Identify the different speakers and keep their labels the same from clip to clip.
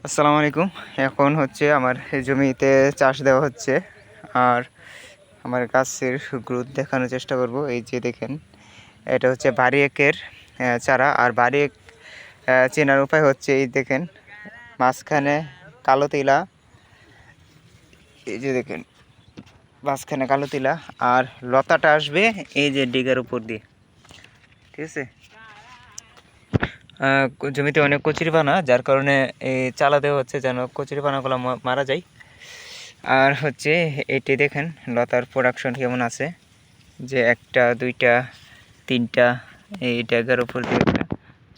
Speaker 1: আসসালামু আলাইকুম। এখন হচ্ছে আমার জমিতে চাষ দেওয়া হচ্ছে, আর আমার গাছের গ্রোথ দেখানোর চেষ্টা করব। এই যে দেখেন, এটা হচ্ছে বাড়ি একের চারা। আর বাড়ি এক চেনার উপায় হচ্ছে এই দেখেন, মাঝখানে কালো তিলা, এই যে দেখেন মাঝখানে কালো তিলা, আর লতাটা আসবে এই যে ডিগার উপর দিয়ে। ঠিক আছে, জমিতে অনেক কচুরিপানা, যার কারণে এই চালা দেওয়া হচ্ছে যেন কচুরিপানাগুলো মারা যায়। আর হচ্ছে এটি দেখেন লতার প্রোডাকশন কেমন আছে, যে একটা দুইটা তিনটা, এই ড্যাগার উপর দিয়ে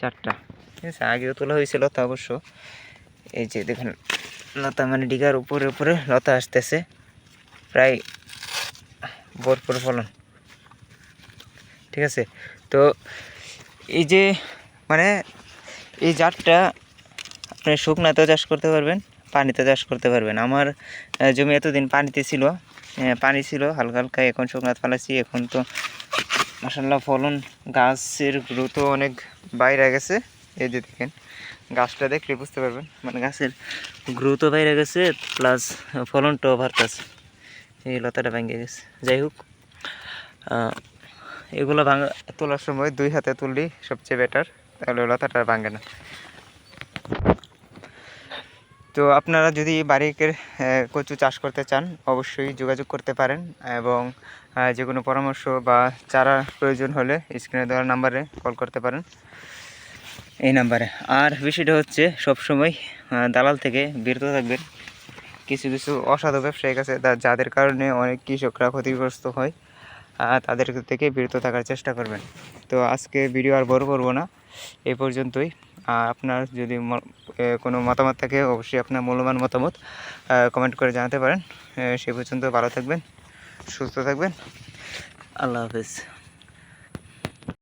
Speaker 1: চারটা। ঠিক আছে, আগেও তোলা হয়েছিল লতা অবশ্য। এই যে দেখেন লতা, মানে ডিগার উপরে উপরে লতা আসতেছে, প্রায় ভরপুর ফলন। ঠিক আছে, তো এই যে মানে এই জাতটা আপনি শুকনাতেও চাষ করতে পারবেন, পানিতে চাষ করতে পারবেন। আমার জমি এতদিন পানিতে ছিল, পানি ছিল হালকা হালকা, এখন শুকনাতে ফেলাচ্ছি। এখন তো মাশাআল্লাহ ফলন, গাছের গ্রোথও অনেক বাইরে গেছে। এই যে দেখেন, গাছটা দেখলে বুঝতে পারবেন, মানে গাছের গ্রোথও বাইরে গেছে, প্লাস ফলনটাও বাড়তেছে। এই লতাটা ভেঙে গেছে। যাই হোক, এগুলো তোলার সময় দুই হাতে তুললি সবচেয়ে বেটার, তাহলে লতাটা ভাঙে না। তো আপনারা যদি বাড়িতে কচু চাষ করতে চান, অবশ্যই যোগাযোগ করতে পারেন, এবং যে কোনো পরামর্শ বা চারা প্রয়োজন হলে স্ক্রিনে দেওয়ার নাম্বারে কল করতে পারেন, এই নাম্বারে। আর বিষয়টা হচ্ছে সবসময় দালাল থেকে বিরত থাকবেন। কিছু কিছু অসাধু ব্যবসায়ীর কাছে, যাদের কারণে অনেক কৃষকরা ক্ষতিগ্রস্ত হয়, তাদের থেকে বিরত থাকার চেষ্টা করবেন। তো আজকে ভিডিও আর বড় করব না, এই পর্যন্তই। আপনার যদি কোনো মতামত থাকে, অবশ্যই আপনার মূল্যবান মতামত কমেন্ট করে জানাতে পারেন। সে পর্যন্ত ভালো থাকবেন, সুস্থ থাকবেন। আল্লাহ হাফেজ।